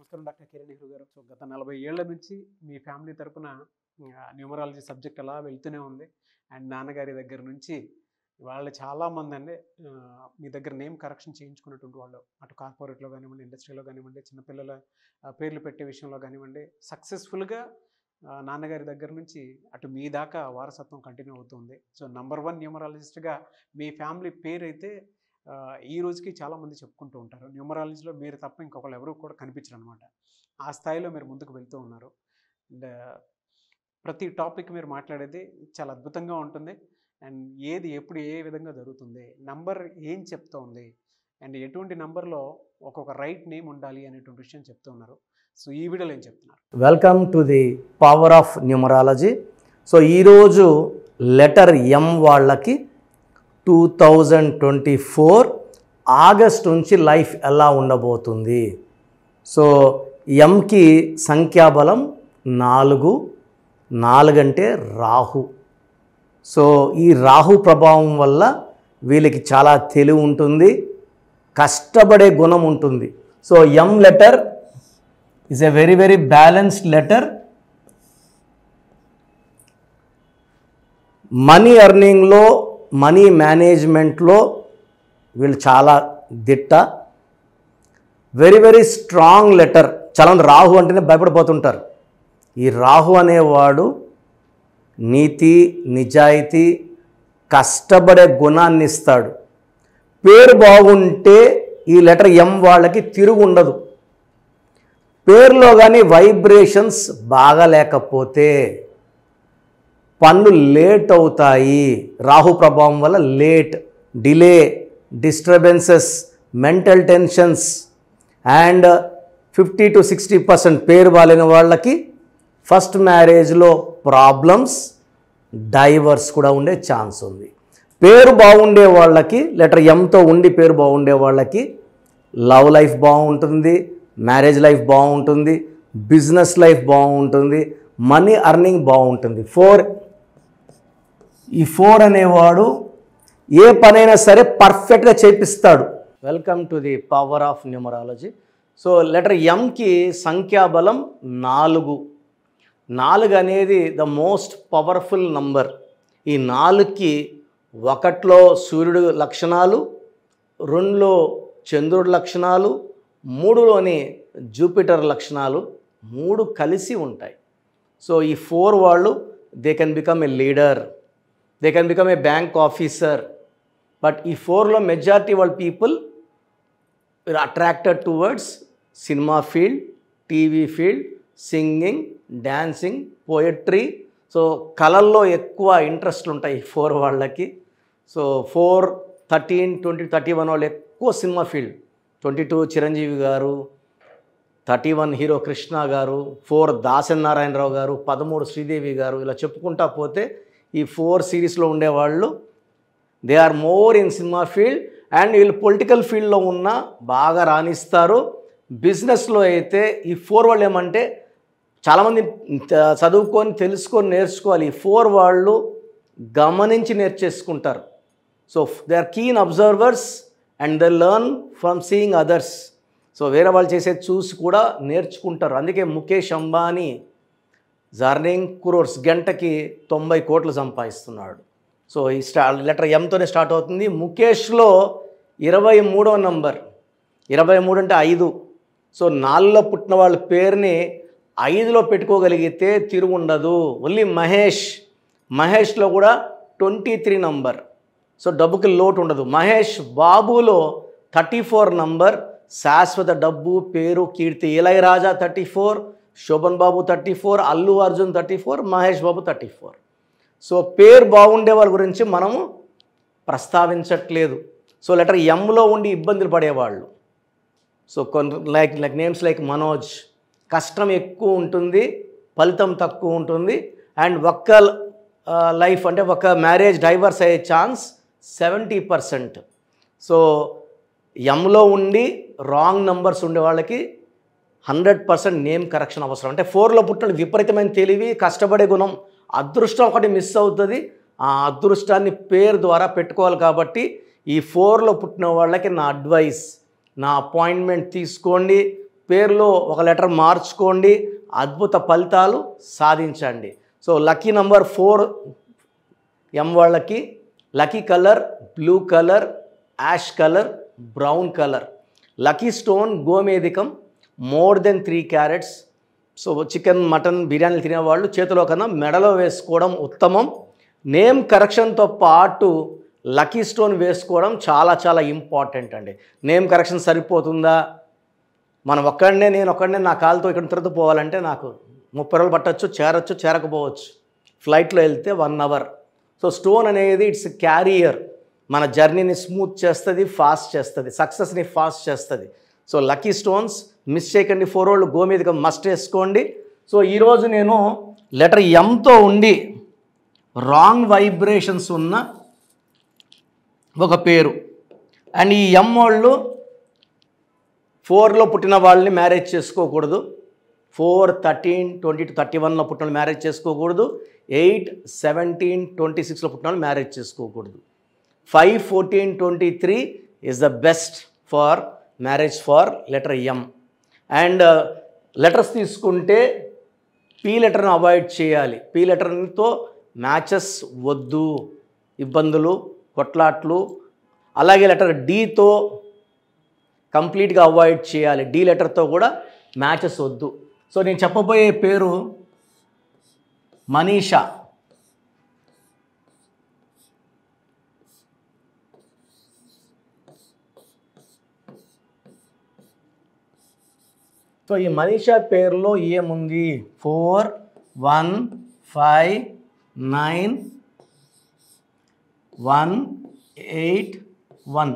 నమస్కారం డాక్టర్ కిరణ్ నెహ్రూ గారు. సో గత 40 ఏళ్ల నుంచి మీ ఫ్యామిలీ తరపున న్యూమరాలజీ సబ్జెక్ట్ అలా వెళ్తూనే ఉంది. అండ్ నాన్నగారి దగ్గర నుంచి వాళ్ళు చాలామంది అండి మీ దగ్గర నేమ్ కరెక్షన్ చేయించుకున్నటువంటి వాళ్ళు, అటు కార్పొరేట్లో కానివ్వండి, ఇండస్ట్రీలో కానివ్వండి, చిన్నపిల్లల పేర్లు పెట్టే విషయంలో కానివ్వండి, సక్సెస్ఫుల్గా నాన్నగారి దగ్గర నుంచి అటు మీ దాకా వారసత్వం కంటిన్యూ అవుతుంది. సో #1 న్యూమరాలజిస్ట్గా మీ ఫ్యామిలీ పేరు అయితే ఈ రోజుకి చాలామంది చెప్పుకుంటూ ఉంటారు. న్యూమరాలజీలో మీరు తప్ప ఇంకొకళ్ళు ఎవరు కూడా కనిపించరు అనమాట. ఆ స్థాయిలో మీరు ముందుకు వెళ్తూ ఉన్నారు. అండ్ ప్రతి టాపిక్ మీరు మాట్లాడేది చాలా అద్భుతంగా ఉంటుంది. అండ్ ఏది ఎప్పుడు ఏ విధంగా జరుగుతుంది, నంబర్ ఏం చెప్తూ ఉంది, అండ్ ఎటువంటి నంబర్లో ఒక్కొక్క రైట్ నేమ్ ఉండాలి అనేటువంటి విషయం చెప్తూ ఉన్నారు. సో ఈ వీడియోలో ఏం చెప్తున్నారు? Welcome to the power of numerology. So ఈరోజు లెటర్ ఎం వాళ్ళకి 2024 ఆగస్ట్ నుంచి లైఫ్ ఎలా ఉండబోతుంది. సో ఎంకి సంఖ్యాబలం 4 అంటే రాహు. సో ఈ రాహు ప్రభావం వల్ల వీళ్ళకి చాలా తెలివి ఉంటుంది, కష్టపడే గుణం ఉంటుంది. So M letter is a very very balanced letter. Money ఎర్నింగ్లో, మనీ మేనేజ్మెంట్లో వీళ్ళు చాలా దిట్ట. Very very strong letter. చాలామంది రాహు అంటేనే భయపడిపోతుంటారు. ఈ రాహు అనేవాడు నీతి, నిజాయితీ, కష్టపడే గుణాన్ని ఇస్తాడు. పేరు బాగుంటే ఈ లెటర్ ఎం వాళ్ళకి తిరుగు ఉండదు. పేరులో కానీ వైబ్రేషన్స్ బాగా లేకపోతే పనులు లేట్ అవుతాయి. రాహు ప్రభావం వల్ల late, delay, disturbances, mental tensions and 50 to 60% పేరు బాలేని వాళ్ళకి ఫస్ట్ మ్యారేజ్లో ప్రాబ్లమ్స్, డైవర్స్ కూడా ఉండే ఛాన్స్ ఉంది. పేరు బాగుండే వాళ్ళకి, లెటర్ ఎంతో ఉండి పేరు బాగుండే వాళ్ళకి లవ్ లైఫ్ బాగుంటుంది, మ్యారేజ్ లైఫ్ బాగుంటుంది, బిజినెస్ లైఫ్ బాగుంటుంది, మనీ అర్నింగ్ బాగుంటుంది. ఈ 4 అనేవాడు ఏ పనైనా సరే పర్ఫెక్ట్గా చేపిస్తాడు. Welcome to the power of numerology. So letter ఎంకి సంఖ్యాబలం 4 అనేది ద మోస్ట్ పవర్ఫుల్ నంబర్. ఈ 4కి 1లో సూర్యుడు లక్షణాలు, 2లో చంద్రుడి లక్షణాలు, 3లోని జూపిటర్ లక్షణాలు 3 కలిసి ఉంటాయి. సో ఈ 4 వాళ్ళు they can become a leader, they can become a bank officer. But ఈ 4లో మెజారిటీ వాళ్ళ people attracted towards cinema field, TV field, singing, dancing, poetry. So కళల్లో ఎక్కువ ఇంట్రెస్ట్లు ఉంటాయి ఈ 4 వాళ్ళకి. సో 4, 13, 20, 31 వాళ్ళు ఎక్కువ సినిమా ఫీల్డ్. 22 చిరంజీవి గారు, 31 హీరో కృష్ణ గారు, 4 దాసరి నారాయణరావు గారు, 13 శ్రీదేవి గారు, ఇలా చెప్పుకుంటా పోతే ఈ 4 సిరీస్లో ఉండేవాళ్ళు they are more in cinema field. And వీళ్ళు పొలిటికల్ ఫీల్డ్లో ఉన్న బాగా రాణిస్తారు. బిజినెస్లో అయితే ఈ 4 వాళ్ళు ఏమంటే చాలామంది చదువుకొని, తెలుసుకొని, నేర్చుకోవాలి. ఈ 4 వాళ్ళు గమనించి నేర్చేసుకుంటారు. So they are keen observers and they learn from seeing others. So వేరే వాళ్ళు చేసేది చూసి కూడా నేర్చుకుంటారు. అందుకే ముఖేష్ అంబానీ జర్నింగ్ క్రోర్స్, గంటకి 90 కోట్లు సంపాదిస్తున్నాడు. సో ఈ లెటర్ ఎంతోనే స్టార్ట్ అవుతుంది. ముఖేష్లో 23వ నంబర్, 23 అంటే 5. సో 4లో పుట్టిన వాళ్ళ పేరుని 5లో పెట్టుకోగలిగితే తిరుగు ఉండదు. ఓన్లీ మహేష్లో కూడా 23 నంబర్. సో డబ్బుకి లోటు ఉండదు. మహేష్ బాబులో 34 నంబర్, శాశ్వత డబ్బు, పేరు, కీర్తి. ఇళయరాజా 34, శోభన్ బాబు 34, అల్లు అర్జున్ 34, మహేష్ బాబు 34. సో పేరు బాగుండే వాళ్ళ గురించి మనము ప్రస్తావించట్లేదు. సో లెటర్ ఎంలో ఉండి ఇబ్బందులు పడేవాళ్ళు, so like names like Manoj, కష్టం ఎక్కువ ఉంటుంది, ఫలితం తక్కువ ఉంటుంది. అండ్ ఒక్క లైఫ్ అంటే ఒక మ్యారేజ్ డైవర్స్ అయ్యే ఛాన్స్ 70%. సో ఎంలో ఉండి రాంగ్ నంబర్స్ ఉండే వాళ్ళకి 100% నేమ్ కరెక్షన్ అవసరం. అంటే 4లో పుట్టిన విపరీతమైన తెలివి, కష్టపడే గుణం, అదృష్టం ఒకటి మిస్ అవుతుంది. ఆ అదృష్టాన్ని పేరు ద్వారా పెట్టుకోవాలి. కాబట్టి ఈ 4లో పుట్టిన వాళ్ళకి నా అడ్వైస్, నా అపాయింట్మెంట్ తీసుకోండి, పేరులో ఒక లెటర్ మార్చుకోండి, అద్భుత ఫలితాలు సాధించండి. సో లక్కీ నంబర్ 4 ఎం వాళ్ళకి lucky colour blue colour, ash colour, brown colour. Lucky stone గోమేధికం, more than 3 carats. So chicken, mutton, బిర్యానీలు తినేవాళ్ళు చేతిలో కన్నా మెడలో వేసుకోవడం ఉత్తమం. నేమ్ కరెక్షన్తో పాటు లక్కీ స్టోన్ వేసుకోవడం చాలా చాలా ఇంపార్టెంట్ అండి. నేమ్ కరెక్షన్ సరిపోతుందా? నేను ఒక్కడనే నా కాలుతో ఇక్కడ తిరుగుతూ పోవాలంటే నాకు 30 రోజులు పట్టచ్చు, చేరచ్చు, చేరకపోవచ్చు. ఫ్లైట్లో వెళ్తే 1 అవర్. సో స్టోన్ అనేది ఇట్స్ క్యారియర్, మన జర్నీని స్మూత్ చేస్తుంది, ఫాస్ట్ చేస్తుంది, సక్సెస్ని ఫాస్ట్ చేస్తుంది. సో లక్కీ స్టోన్స్ మిస్ చేయకండి. 4 రోజులు గోమేధికం మస్ట్ వేసుకోండి. సో ఈరోజు నేను లెటర్ ఎంతో ఉండి రాంగ్ వైబ్రేషన్స్ ఉన్న ఒక పేరు, అండ్ ఈ ఎం వాళ్ళు 4లో పుట్టిన వాళ్ళని మ్యారేజ్ చేసుకోకూడదు. 4, 13, 20 to 31లో పుట్టిన వాళ్ళు మ్యారేజ్ చేసుకోకూడదు. 8, 17, 26లో పుట్టిన వాళ్ళు మ్యారేజ్ చేసుకోకూడదు. 5, 14, 23 is the best for marriage for letter M. And letters తీసుకుంటే పీ లెటర్ని అవాయిడ్ చేయాలి. పీ లెటర్తో మ్యాచెస్ వద్దు, ఇబ్బందులు, కొట్లాట్లు. అలాగే లెటర్ డీతో కంప్లీట్గా అవాయిడ్ చేయాలి. డి లెటర్తో కూడా మ్యాచెస్ వద్దు. సో నేను చెప్పబోయే పేరు మనీషా. సో ఈ మనీషా పేరులో ఏముంది? 4, 1, 5, 9, 1, 8, 1,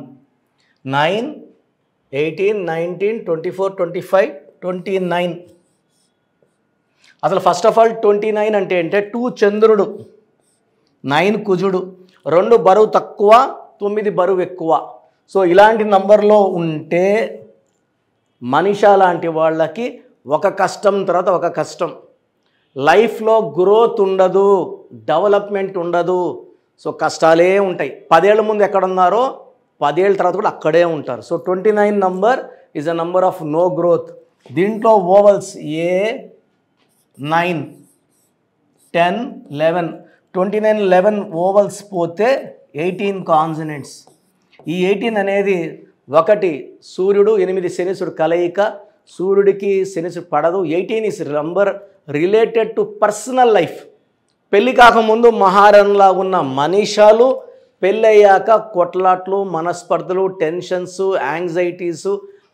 9, 18, 19, 24, 25, 29. అసలు ఫస్ట్ ఆఫ్ ఆల్ 29 అంటే 2 చంద్రుడు, 9 కుజుడు, 2 బరువు తక్కువ, 9 బరువు ఎక్కువ. సో ఇలాంటి నంబర్లో ఉంటే మనీషా లాంటి వాళ్ళకి ఒక కష్టం తర్వాత ఒక కష్టం. లైఫ్లో గ్రోత్ ఉండదు, డెవలప్మెంట్ ఉండదు. సో కష్టాలే ఉంటాయి. 10 ఏళ్ళ ముందు ఎక్కడున్నారో 10 ఏళ్ళ తర్వాత కూడా అక్కడే ఉంటారు. So 29 number is a number of no growth. దీంట్లో ఓవల్స్ ఏ 9, 10, 11, 29, 11 ఓవల్స్ పోతే 18 కాన్సనెంట్స్. ఈ 18 అనేది 1 సూర్యుడు, 8 శనీశ్వరుడు కలయిక. సూర్యుడికి శనీశ్వరుడు పడదు. 18 is number related to personal life. పెళ్ళి కాకముందు మహారాణిలా ఉన్న మనీషాలు పెళ్ళయ్యాక కొట్లాట్లు, మనస్పర్ధలు, tensions, anxieties,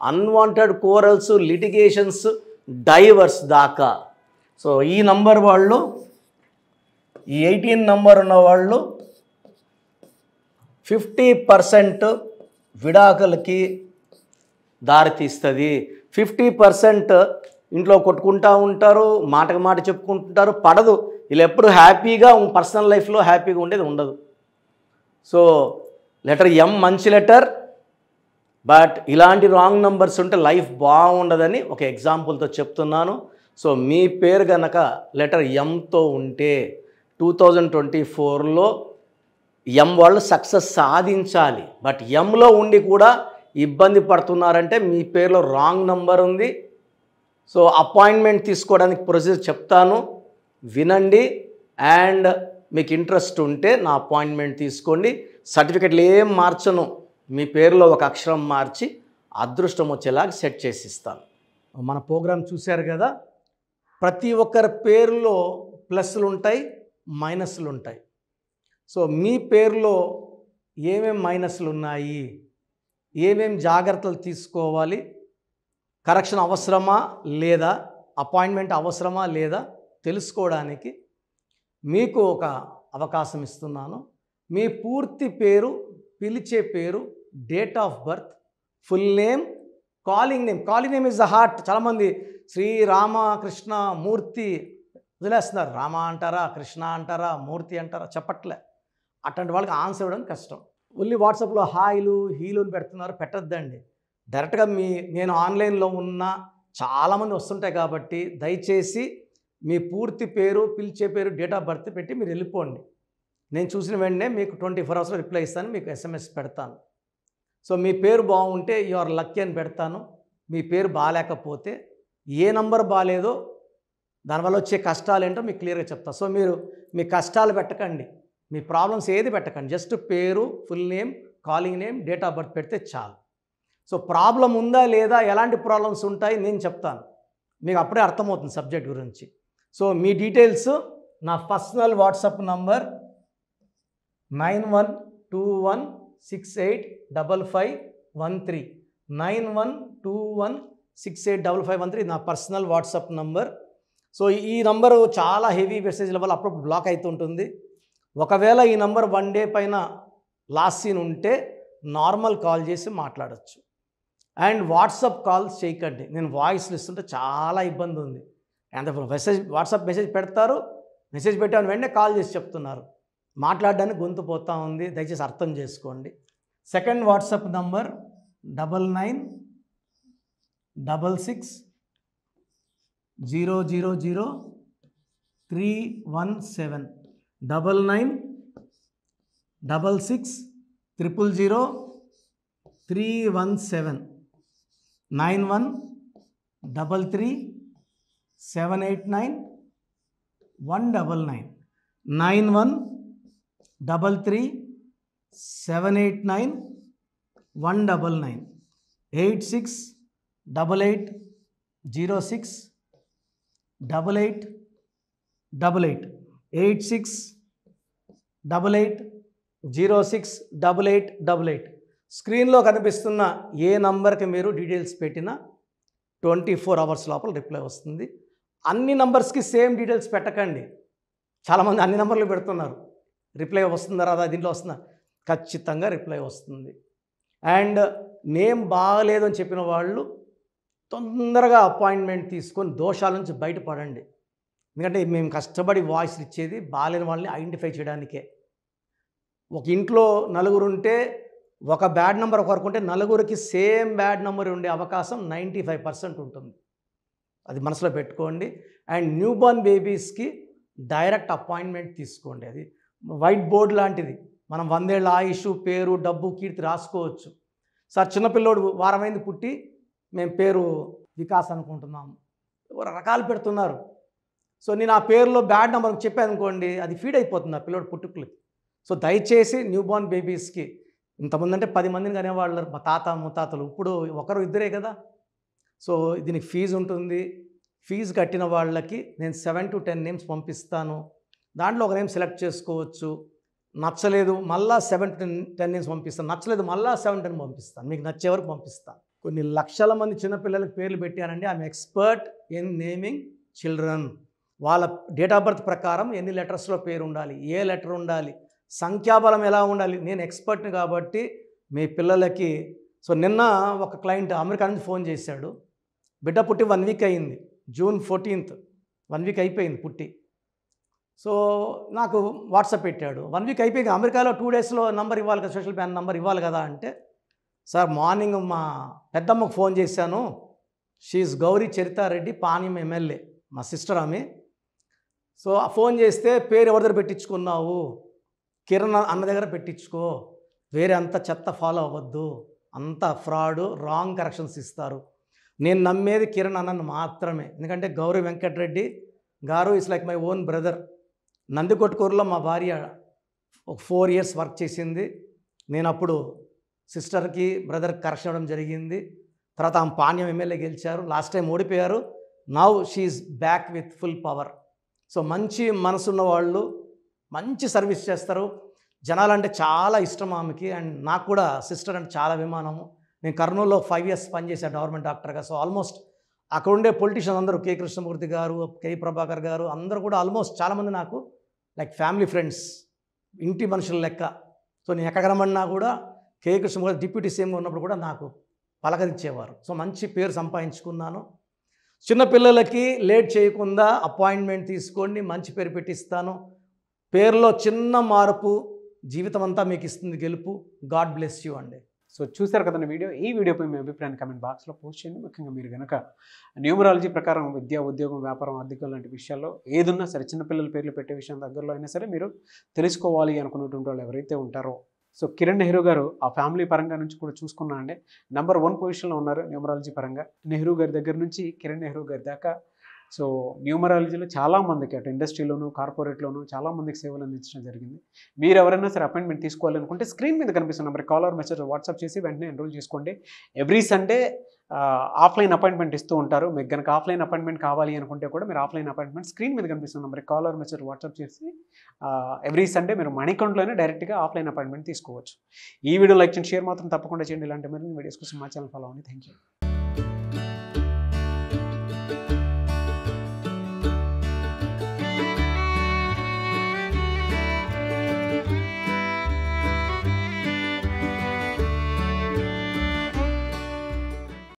unwanted corals, litigations, divorce దాకా. సో ఈ నంబర్ వాళ్ళు, ఈ 18 నంబర్ ఉన్న వాళ్ళు 50% విడాకులకి దారితీస్తుంది. 50% ఇంట్లో కొట్టుకుంటూ ఉంటారు, మాటకు మాట చెప్పుకుంటుంటారు, పడదు. వీళ్ళు ఎప్పుడు హ్యాపీగా పర్సనల్ లైఫ్లో హ్యాపీగా ఉండేది ఉండదు. సో లెటర్ ఎం మంచి లెటర్, బట్ ఇలాంటి రాంగ్ నంబర్స్ ఉంటే లైఫ్ బాగుండదని ఒక ఎగ్జాంపుల్తో చెప్తున్నాను. సో మీ పేరు కనుక లెటర్ ఎంతో ఉంటే 2024లో ఎం వాళ్ళు సక్సెస్ సాధించాలి. బట్ ఎంలో ఉండి కూడా ఇబ్బంది పడుతున్నారంటే మీ పేరులో రాంగ్ నంబర్ ఉంది. సో అపాయింట్మెంట్ తీసుకోవడానికి ప్రొసీజర్ చెప్తాను, వినండి. అండ్ మీకు ఇంట్రెస్ట్ ఉంటే నా అపాయింట్మెంట్ తీసుకోండి. సర్టిఫికెట్లు ఏం మార్చను, మీ పేరులో ఒక అక్షరం మార్చి అదృష్టం వచ్చేలాగా సెట్ చేసి ఇస్తాను. మన ప్రోగ్రాం చూశారు కదా, ప్రతి ఒక్కరి పేరులో ప్లస్లు ఉంటాయి, మైనస్లు ఉంటాయి. సో మీ పేరులో ఏమేం మైనస్లు ఉన్నాయి, ఏమేం జాగ్రత్తలు తీసుకోవాలి, కరెక్షన్ అవసరమా లేదా, అపాయింట్మెంట్ అవసరమా లేదా తెలుసుకోవడానికి మీకు ఒక అవకాశం ఇస్తున్నాను. మీ పూర్తి పేరు, పిలిచే పేరు, date of birth, full name, calling name. Calling name is the heart. చాలామంది శ్రీ రామ కృష్ణ మూర్తి వదిలేస్తున్నారు. రామ అంటారా, కృష్ణ అంటారా, మూర్తి అంటారా చెప్పట్లే. అట్లాంటి వాళ్ళకి ఆన్సర్ ఇవ్వడం కష్టం. ఓన్లీ వాట్సాప్లో హాయిలు హీలు పెడుతున్నారు, పెట్టద్దండి. డైరెక్ట్గా నేను ఆన్లైన్లో ఉన్న చాలామంది వస్తుంటాయి కాబట్టి దయచేసి మీ పూర్తి పేరు, పిలిచే పేరు, డేట్ ఆఫ్ బర్త్ పెట్టి మీరు వెళ్ళిపోండి. నేను చూసిన వెంటనే మీకు 24 అవర్స్లో రిప్లై ఇస్తాను, మీకు SMS పెడతాను. సో మీ పేరు బాగుంటే యు ఆర్ లక్కీ అని పెడతాను. మీ పేరు బాగాలేకపోతే ఏ నంబర్ బాగాలేదో దానివల్ల వచ్చే కష్టాలు ఏంటో మీకు క్లియర్గా చెప్తా. సో మీరు మీ కష్టాలు పెట్టకండి, మీ ప్రాబ్లమ్స్ ఏది పెట్టకండి, జస్ట్ పేరు, full name, calling name, date of birth పెడితే చాలు. సో ప్రాబ్లం ఉందా లేదా, ఎలాంటి ప్రాబ్లమ్స్ ఉంటాయి నేను చెప్తాను, మీకు అప్పుడే అర్థమవుతుంది సబ్జెక్ట్ గురించి. సో మీ డీటెయిల్స్ నా పర్సనల్ వాట్సాప్ నంబర్ 9121685513 9121685513 నా పర్సనల్ వాట్సాప్ నంబర్. సో ఈ నంబరు చాలా హెవీ మెసేజ్ల వల్ల అప్పుడప్పుడు బ్లాక్ అవుతుంటుంది. ఒకవేళ ఈ నంబర్ 1 డే పైన లాస్ట్ సీన్ ఉంటే నార్మల్ కాల్ చేసి మాట్లాడచ్చు. అండ్ వాట్సాప్ కాల్స్ చేయకండి, నేను వాయిస్లు ఇస్తుంటే చాలా ఇబ్బంది ఉంది. అంత వాట్సాప్ మెసేజ్ పెడతారు, మెసేజ్ పెట్టాను వెంటనే కాల్ చేసి చెప్తున్నారు, మాట్లాడడానికి గొంతు పోతా ఉంది, దయచేసి అర్థం చేసుకోండి. Second WhatsApp number 9966000317 9966000317 9133789199 9133789199 8688068888 8688068888. స్క్రీన్లో కనిపిస్తున్న ఏ నంబర్కి మీరు డీటెయిల్స్ పెట్టినా 24 అవర్స్ లోపల రిప్లై వస్తుంది. అన్ని నంబర్స్కి సేమ్ డీటెయిల్స్ పెట్టకండి, చాలామంది అన్ని నంబర్లు పెడుతున్నారు, రిప్లై వస్తుందా రాదా, దీంట్లో వస్తుందా, ఖచ్చితంగా రిప్లై వస్తుంది. అండ్ నేమ్ బాగలేదు అని చెప్పిన వాళ్ళు తొందరగా అపాయింట్మెంట్ తీసుకొని దోషాల నుంచి బయటపడండి. ఎందుకంటే మేము కష్టపడి వాయిస్ ఇచ్చేది బాగాలేని వాళ్ళని ఐడెంటిఫై చేయడానికే. ఒక ఇంట్లో నలుగురు ఉంటే ఒక బ్యాడ్ నెంబర్ ఒకరికి ఉంటే నలుగురికి సేమ్ బ్యాడ్ నెంబర్ ఉండే అవకాశం 95% ఉంటుంది, అది మనసులో పెట్టుకోండి. అండ్ న్యూ బోర్న్ బేబీస్కి డైరెక్ట్ అపాయింట్మెంట్ తీసుకోండి, అది వైట్ బోర్డ్ లాంటిది, మనం 100 ఏళ్ళ ఆయుష్, పేరు, డబ్బు, కీర్తి రాసుకోవచ్చు. సార్ చిన్నపిల్లోడు వారమైంది పుట్టి మేము పేరు వికాస్ అనుకుంటున్నాము, రకాలు పెడుతున్నారు. సో నేను ఆ పేరులో బ్యాడ్ నెంబర్ చెప్పాను అనుకోండి, అది ఫీడ్ అయిపోతుంది ఆ పిల్లోడు పుట్టుకులకి. సో దయచేసి న్యూ బోర్న్ బేబీస్కి, ఇంతమంది అంటే 10 మందిని కనేవాళ్ళు మా తాత ముత్తాతలు, ఇప్పుడు ఒకరు ఇద్దరే కదా. సో దీనికి ఫీజు ఉంటుంది, ఫీజు కట్టిన వాళ్ళకి నేను 7 to 10 నేమ్స్ పంపిస్తాను, దాంట్లో ఒక నేమ్ సెలెక్ట్ చేసుకోవచ్చు. నచ్చలేదు మళ్ళీ 7 to 10 నేమ్స్ పంపిస్తాను, నచ్చలేదు మళ్ళీ 7 to 10 పంపిస్తాను, మీకు నచ్చే వరకు పంపిస్తాను. కొన్ని లక్షల మంది చిన్నపిల్లలకి పేర్లు పెట్టానండి, I'm expert in naming children. వాళ్ళ డేట్ ఆఫ్ బర్త్ ప్రకారం ఎన్ని లెటర్స్లో పేరు ఉండాలి, ఏ లెటర్ ఉండాలి, సంఖ్యాబలం ఎలా ఉండాలి, నేను ఎక్స్పర్ట్ని కాబట్టి మీ పిల్లలకి. సో నిన్న ఒక క్లయింట్ అమెరికా నుంచి ఫోన్ చేశాడు, బిడ్డ పుట్టి 1 వీక్ అయింది, June 14th 1 వీక్ అయిపోయింది పుట్టి. సో నాకు వాట్సాప్ పెట్టాడు, 1 వీక్ అయిపోయింది, అమెరికాలో 2 డేస్లో నంబర్ ఇవ్వాలి కదా, సోషల్ ప్యాన్ నంబర్ ఇవ్వాలి కదా అంటే, సార్ మార్నింగ్ మా పెద్దమ్మకు ఫోన్ చేశాను, షీఈస్ గౌరీ చరితారెడ్డి, పాణ్యం ఎమ్మెల్యే, మా సిస్టర్ ఆమె. సో ఫోన్ చేస్తే పేరు ఎవరి దగ్గర పెట్టించుకున్నావు, కిరణ్ అన్న దగ్గర పెట్టించుకో, వేరే అంత చెత్త ఫాలో అవ్వద్దు, అంత ఫ్రాడ్, రాంగ్ కరెక్షన్స్ ఇస్తారు. నేను నమ్మేది కిరణ్ అన్నను మాత్రమే, ఎందుకంటే గౌరీ వెంకటరెడ్డి గారు is like my own brother. నందికొట్కూరులో మా భార్య ఒక 4 years వర్క్ చేసింది, నేను అప్పుడు సిస్టర్కి బ్రదర్కి కరెక్షన్ అవ్వడం జరిగింది. తర్వాత ఆమె పాణ్యం ఎమ్మెల్యే గెలిచారు, లాస్ట్ టైం ఓడిపోయారు, now she's back with full power. So మంచి మనసున్న వాళ్ళు మంచి సర్వీస్ చేస్తారు, జనాలంటే చాలా ఇష్టం ఆమెకి. అండ్ నాకు కూడా సిస్టర్ అంటే చాలా అభిమానము. నేను కర్నూలులో 5 years పనిచేశాను గవర్నమెంట్ డాక్టర్గా. సో ఆల్మోస్ట్ అక్కడ ఉండే పొలిటీషియన్స్ అందరూ, కె కృష్ణమూర్తి గారు, కె ప్రభాకర్ గారు, అందరూ కూడా ఆల్మోస్ట్ చాలామంది నాకు లైక్ ఫ్యామిలీ ఫ్రెండ్స్, ఇంటి మనుషుల లెక్క. సో నేను ఎక్కడ రమ్మన్నా కూడా కె కృష్ణమూర్తి డిప్యూటీ సీఎంగా ఉన్నప్పుడు కూడా నాకు పలకరించేవారు. సో మంచి పేరు సంపాదించుకున్నాను. చిన్నపిల్లలకి లేట్ చేయకుండా అపాయింట్మెంట్ తీసుకోండి, మంచి పేరు పెట్టిస్తాను. పేరులో చిన్న మార్పు జీవితం అంతా మీకు ఇస్తుంది గెలుపు. గాడ్ బ్లెస్ యూ అండి. సో చూసారు కదండి వీడియో. ఈ వీడియోపై మీ అభిప్రాయాన్ని కామెంట్ బాక్స్లో పోస్ట్ చేయండి. ముఖ్యంగా మీరు కనుక న్యూమరాలజీ ప్రకారం విద్య, ఉద్యోగం, వ్యాపారం, ఆర్థికం లాంటి విషయాల్లో ఏదున్నా సరే, చిన్నపిల్లల పేర్లు పెట్టే విషయం దగ్గరలో అయినా సరే మీరు తెలుసుకోవాలి అనుకున్నటువంటి వాళ్ళు ఎవరైతే ఉంటారో సో కిరణ్ నెహ్రూ గారు ఆ ఫ్యామిలీ పరంగా నుంచి కూడా చూసుకున్నా అండి నెంబర్ 1 పొజిషన్లో ఉన్నారు న్యూమరాలజీ పరంగా. నెహ్రూ గారి దగ్గర నుంచి కిరణ్ నెహ్రూ గారి దాకా సో న్యూమరాలజీలో చాలామందికి అటు ఇండస్ట్రీలోను కార్పొరేట్లోను చాలామందికి సేవలు అందించడం జరిగింది. మీరు ఎవరైనా సరే అపాయింట్మెంట్ తీసుకోవాలనుకుంటే స్క్రీన్ మీద కనిపిస్తున్న number call or message WhatsApp చేసి వెంటనే ఎన్రోల్ చేసుకోండి. ఎవ్రీ సండే ఆఫ్లైన్ అపాయింట్మెంట్ ఇస్తూ ఉంటారు. మీకు కనుక ఆఫ్లైన్ అపాయింట్మెంట్ కావాలి అనుకుంటే కూడా మీరు ఆఫ్లైన్ అపాయింట్మెంట్ స్క్రీన్ మీద కనిపిస్తున్న number call or message WhatsApp చేసి ఎవ్రీ సండే మీరు మణికంఠలోనే డైరెక్ట్గా ఆఫ్లైన్ అపాయింట్మెంట్ తీసుకోవచ్చు. ఈ వీడియో లైక్ చేయండి, షేర్ మాత్రం తప్పకుండా చేయండి. ఇలాంటి మరిన్ని వీడియోస్ కోసం మా ఛానల్ ఫాలో అవ్వండి. Thank you.